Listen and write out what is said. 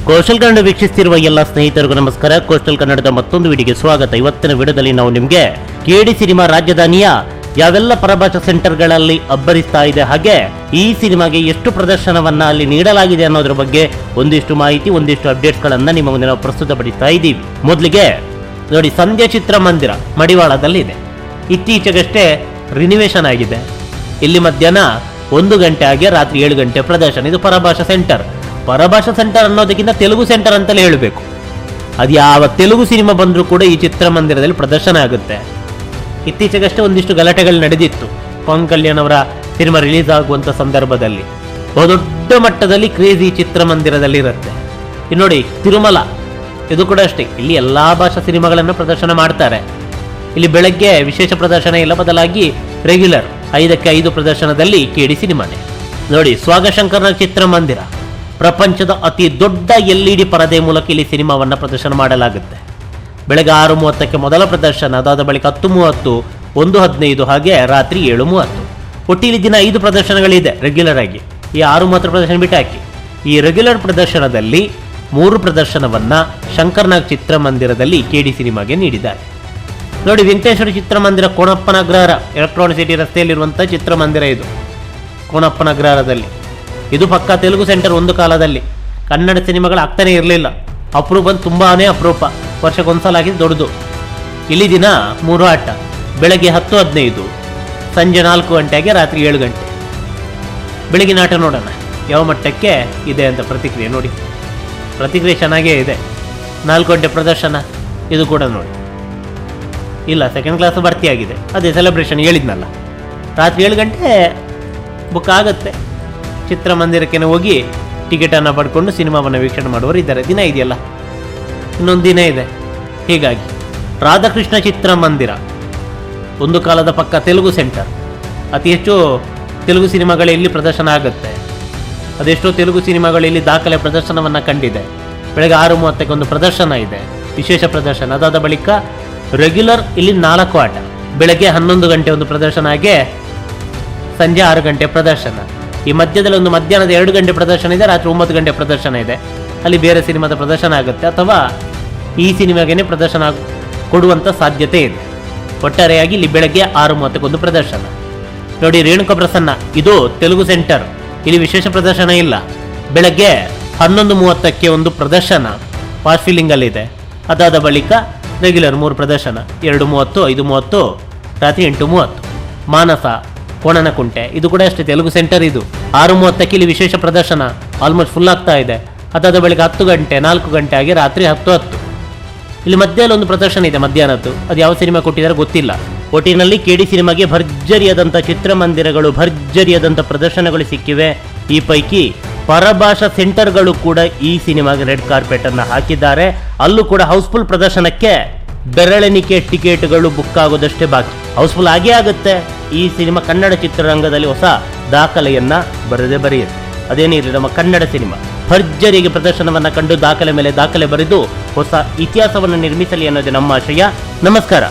Coastal Kannada ವೀಕ್ಷಿಸುತ್ತಿರುವ ಎಲ್ಲ ಸ್ನೇಹಿತರಿಗೂ ನಮಸ್ಕಾರ. ಕೋಸ್ಟಲ್ ಕನ್ನಡದ ಮತ್ತೊಂದು ವಿಡಿಯೋಗೆ ಸ್ವಾಗತ. ಇವತ್ತಿನ ವಿಡಿಯೋದಲ್ಲಿ ನಾವು ನಿಮಗೆ ಕೆಡಿ ಸಿನಿಮಾ ರಾಜಧಾನಿಯ ಯಾವೆಲ್ಲ ಪರಭಾಷಾ ಸೆಂಟರ್ಗಳಲ್ಲಿ ಅಬ್ಬರಿಸ್ತಾ ಇದೆ, ಹಾಗೆ ಈ ಸಿನಿಮಾಗೆ ಎಷ್ಟು ಪ್ರದರ್ಶನವನ್ನ ಅಲ್ಲಿ ನೀಡಲಾಗಿದೆ ಅನ್ನೋದ್ರ ಬಗ್ಗೆ ಒಂದಿಷ್ಟು ಮಾಹಿತಿ, ಒಂದಿಷ್ಟು ಅಪ್ಡೇಟ್ಸ್ಗಳನ್ನ ನಿಮ್ಮ ಮುಂದೆ ನಾವು ಪ್ರಸ್ತುತಪಡಿಸ್ತಾ ಇದ್ದೀವಿ. ಮೊದಲಿಗೆ ನೋಡಿ, ಸಂಧ್ಯಾ ಚಿತ್ರಮಂದಿರ ಮಡಿವಾಳದಲ್ಲಿದೆ. ಇತ್ತೀಚೆಗಷ್ಟೇ ರಿನಿವೇಶನ್ ಆಗಿದೆ. ಇಲ್ಲಿ ಮಧ್ಯಾಹ್ನ 1 ಗಂಟೆ ಆಗಿ ರಾತ್ರಿ 7 ಗಂಟೆ ಪ್ರದರ್ಶನ. ಇದು ಪರಭಾಷಾ ಸೆಂಟರ್. ಪರಭಾಷಾ ಸೆಂಟರ್ ಅನ್ನೋದಕ್ಕಿಂತ ತೆಲುಗು ಸೆಂಟರ್ ಅಂತಲೇ ಹೇಳಬೇಕು. ಅದು ಯಾವ ತೆಲುಗು ಸಿನಿಮಾ ಬಂದರೂ ಕೂಡ ಈ ಚಿತ್ರಮಂದಿರದಲ್ಲಿ ಪ್ರದರ್ಶನ ಆಗುತ್ತೆ. ಇತ್ತೀಚೆಗಷ್ಟೇ ಒಂದಿಷ್ಟು ಗಲಾಟೆಗಳು ನಡೆದಿತ್ತು. ಪವನ್ ಕಲ್ಯಾಣ್ ಅವರ ಸಿನಿಮಾ ರಿಲೀಸ್ ಆಗುವಂಥ ಸಂದರ್ಭದಲ್ಲಿ ಬಹುದೊಡ್ಡ ಮಟ್ಟದಲ್ಲಿ ಕ್ರೇಜಿ ಚಿತ್ರಮಂದಿರದಲ್ಲಿ ಇರುತ್ತೆ. ಇಲ್ಲಿ ನೋಡಿ, ತಿರುಮಲ ಇದು ಕೂಡ ಅಷ್ಟೇ. ಇಲ್ಲಿ ಎಲ್ಲಾ ಭಾಷಾ ಸಿನಿಮಾಗಳನ್ನು ಪ್ರದರ್ಶನ ಮಾಡ್ತಾರೆ. ಇಲ್ಲಿ ಬೆಳಗ್ಗೆ ವಿಶೇಷ ಪ್ರದರ್ಶನ ಇಲ್ಲ, ಬದಲಾಗಿ ರೆಗ್ಯುಲರ್ 5ಕ್ಕೆ 5 ಪ್ರದರ್ಶನದಲ್ಲಿ ಕೆಡಿ ಸಿನಿಮಾನೆ. ನೋಡಿ, ಸ್ವಾಗಶಂಕರ್ನ ಚಿತ್ರಮಂದಿರ ಪ್ರಪಂಚದ ಅತಿ ದೊಡ್ಡ LED ಪರದೆ ಮೂಲಕ ಇಲ್ಲಿ ಸಿನಿಮಾವನ್ನು ಪ್ರದರ್ಶನ ಮಾಡಲಾಗುತ್ತೆ. ಬೆಳಗ್ಗೆ 6:30ಕ್ಕೆ ಮೊದಲ ಪ್ರದರ್ಶನ, ಅದಾದ ಬಳಿಕ 10:30, 1:15 ಹಾಗೆ ರಾತ್ರಿ 7:30. ಒಟ್ಟಿಲಿ ದಿನ 5 ಪ್ರದರ್ಶನಗಳಿದೆ ರೆಗ್ಯುಲರ್ ಆಗಿ. ಈ 6 ಪ್ರದರ್ಶನ ಬಿಟ್ಟು ಹಾಕಿ. ಈ ರೆಗ್ಯುಲರ್ ಪ್ರದರ್ಶನದಲ್ಲಿ 3 ಪ್ರದರ್ಶನವನ್ನ ಶಂಕರ್ನಾಗ್ ಚಿತ್ರಮಂದಿರದಲ್ಲಿ ಕೆಡಿ ಸಿನಿಮಾಗೆ ನೀಡಿದ್ದಾರೆ. ನೋಡಿ, ವೆಂಕಟೇಶ್ವರ ಚಿತ್ರಮಂದಿರ ಕೋಣಪ್ಪನ ಅಗ್ರಹಾರ, ಎಲೆಕ್ಟ್ರಾನಿಕ್ ಸಿಟಿ ರಸ್ತೆಯಲ್ಲಿರುವಂಥ ಚಿತ್ರಮಂದಿರ ಇದು. ಕೋಣಪ್ಪನ ಅಗ್ರಹಾರದಲ್ಲಿ ಇದು ಪಕ್ಕಾ ತೆಲುಗು ಸೆಂಟರ್. ಒಂದು ಕಾಲದಲ್ಲಿ ಕನ್ನಡ ಸಿನಿಮಾಗಳು ಆಗ್ತಾನೆ ಇರಲಿಲ್ಲ. ಅಪರೂಪ, ತುಂಬಾನೇ ಅಪರೂಪ. ವರ್ಷಕ್ಕೊಂದ್ಸಲ ಆಗಿದ್ದು ದೊಡ್ಡದು. ಇಲ್ಲಿ ದಿನ 3 ಆಟ. ಬೆಳಗ್ಗೆ 10:15, ಸಂಜೆ 4 ಗಂಟೆಗೆ ರಾತ್ರಿ 7 ಗಂಟೆ. ಬೆಳಗಿನ ಆಟ ನೋಡೋಣ ಯಾವ ಮಟ್ಟಕ್ಕೆ ಇದೆ ಅಂತ. ಪ್ರತಿಕ್ರಿಯೆ ನೋಡಿ, ಪ್ರತಿಕ್ರಿಯೆ ಚೆನ್ನಾಗೇ ಇದೆ. 4 ಗಂಟೆ ಪ್ರದರ್ಶನ ಇದು ಕೂಡ ನೋಡಿ. ಇಲ್ಲ, ಸೆಕೆಂಡ್ ಕ್ಲಾಸ್ ಭರ್ತಿ ಆಗಿದೆ. ಅದೇ ಸೆಲೆಬ್ರೇಷನ್ ಹೇಳಿದ್ನಲ್ಲ. ರಾತ್ರಿ 7 ಗಂಟೆ ಬುಕ್ ಆಗುತ್ತೆ. ಚಿತ್ರಮಂದಿರಕ್ಕೆ ಹೋಗಿ ಟಿಕೆಟನ್ನು ಪಡ್ಕೊಂಡು ಸಿನಿಮಾವನ್ನು ವೀಕ್ಷಣೆ ಮಾಡುವವರು ಇದ್ದಾರೆ. ದಿನ ಇದೆಯಲ್ಲ, ಇನ್ನೊಂದು ದಿನ ಇದೆ. ಹೀಗಾಗಿ ರಾಧಾಕೃಷ್ಣ ಚಿತ್ರಮಂದಿರ ಒಂದು ಕಾಲದ ಪಕ್ಕ ತೆಲುಗು ಸೆಂಟರ್. ಅತಿ ಹೆಚ್ಚು ತೆಲುಗು ಸಿನಿಮಾಗಳು ಇಲ್ಲಿ ಪ್ರದರ್ಶನ ಆಗುತ್ತೆ. ಅದೆಷ್ಟೋ ತೆಲುಗು ಸಿನಿಮಾಗಳು ಇಲ್ಲಿ ದಾಖಲೆ ಪ್ರದರ್ಶನವನ್ನು ಕಂಡಿದೆ. ಬೆಳಗ್ಗೆ 6:30ಕ್ಕೆ ಒಂದು ಪ್ರದರ್ಶನ ಇದೆ, ವಿಶೇಷ ಪ್ರದರ್ಶನ. ಅದಾದ ಬಳಿಕ ರೆಗ್ಯುಲರ್ ಇಲ್ಲಿ 4 ಆಟ. ಬೆಳಗ್ಗೆ 11 ಗಂಟೆ ಒಂದು ಪ್ರದರ್ಶನ, ಹಾಗೆ ಸಂಜೆ 6 ಗಂಟೆ ಪ್ರದರ್ಶನ. ಈ ಮಧ್ಯದಲ್ಲಿ ಒಂದು ಮಧ್ಯಾಹ್ನದ 2 ಗಂಟೆ ಪ್ರದರ್ಶನ ಇದೆ, ರಾತ್ರಿ 9 ಗಂಟೆ ಪ್ರದರ್ಶನ ಇದೆ. ಅಲ್ಲಿ ಬೇರೆ ಸಿನಿಮಾದ ಪ್ರದರ್ಶನ ಆಗುತ್ತೆ, ಅಥವಾ ಈ ಸಿನಿಮಾಗೇನೆ ಪ್ರದರ್ಶನ ಕೊಡುವಂಥ ಸಾಧ್ಯತೆ ಇದೆ. ಒಟ್ಟಾರೆಯಾಗಿ ಇಲ್ಲಿ ಬೆಳಗ್ಗೆ 6:30ಕ್ಕೆ ಒಂದು ಪ್ರದರ್ಶನ. ನೋಡಿ, ರೇಣುಕಾ ಪ್ರಸನ್ನ ಇದು ತೆಲುಗು ಸೆಂಟರ್. ಇಲ್ಲಿ ವಿಶೇಷ ಪ್ರದರ್ಶನ ಇಲ್ಲ. ಬೆಳಗ್ಗೆ 11:30ಕ್ಕೆ ಒಂದು ಪ್ರದರ್ಶನ ಫಾಸ್ಟ್ ಫೀಲಿಂಗ್ ಅಲ್ಲಿ ಇದೆ. ಅದಾದ ಬಳಿಕ ರೆಗ್ಯುಲರ್ 3 ಪ್ರದರ್ಶನ, 2:30, 5:30, ರಾತ್ರಿ 8:30. ಮಾನಸ ಕೋಣನಕುಂಟೆ ಇದು ಕೂಡ ಅಷ್ಟೇ ತೆಲುಗು ಸೆಂಟರ್. ಇದು 6:30ಕ್ಕೆ ಇಲ್ಲಿ ವಿಶೇಷ ಪ್ರದರ್ಶನ ಆಲ್ಮೋಸ್ಟ್ ಫುಲ್ ಆಗ್ತಾ ಇದೆ. ಅದಾದ ಬಳಿಕ 10 ಗಂಟೆ, 4 ಗಂಟೆ ಆಗಿ ರಾತ್ರಿ 10:10. ಇಲ್ಲಿ ಮಧ್ಯಾಹ್ನ ಒಂದು ಪ್ರದರ್ಶನ ಇದೆ, ಮಧ್ಯಾಹ್ನದ್ದು. ಅದು ಯಾವ ಸಿನಿಮಾ ಕೊಟ್ಟಿದ್ದಾರೆ ಗೊತ್ತಿಲ್ಲ. ಒಟ್ಟಿನಲ್ಲಿ ಕೆಡಿ ಸಿನಿಮಾಗೆ ಭರ್ಜರಿಯಾದಂಥ ಚಿತ್ರಮಂದಿರಗಳು, ಭರ್ಜರಿಯಾದಂಥ ಪ್ರದರ್ಶನಗಳು ಸಿಕ್ಕಿವೆ. ಈ ಪೈಕಿ ಪರಭಾಷಾ ಸೆಂಟರ್ಗಳು ಕೂಡ ಈ ಸಿನಿಮಾಗೆ ರೆಡ್ ಕಾರ್ಪೆಟ್ ಅನ್ನು ಹಾಕಿದ್ದಾರೆ. ಅಲ್ಲೂ ಕೂಡ ಹೌಸ್ಫುಲ್ ಪ್ರದರ್ಶನಕ್ಕೆ ಬೆರಳೆಣಿಕೆ ಟಿಕೆಟ್ಗಳು ಬುಕ್ ಆಗೋದಷ್ಟೇ ಬಾಕಿ. ಹೌಸ್ಫುಲ್ ಆಗೇ ಆಗುತ್ತೆ. ಈ ಸಿನಿಮಾ ಕನ್ನಡ ಚಿತ್ರರಂಗದಲ್ಲಿ ಹೊಸ ದಾಖಲೆಯನ್ನ ಬರೆಯುತ್ತೆ. ಅದೇನಿರಲಿ, ನಮ್ಮ ಕನ್ನಡ ಸಿನಿಮಾ ಭರ್ಜರಿಗೆ ಪ್ರದರ್ಶನವನ್ನ ಕಂಡು ದಾಖಲೆ ಮೇಲೆ ದಾಖಲೆ ಬರೆದು ಹೊಸ ಇತಿಹಾಸವನ್ನು ನಿರ್ಮಿಸಲಿ ಅನ್ನೋದೇ ನಮ್ಮ ಆಶಯ. ನಮಸ್ಕಾರ.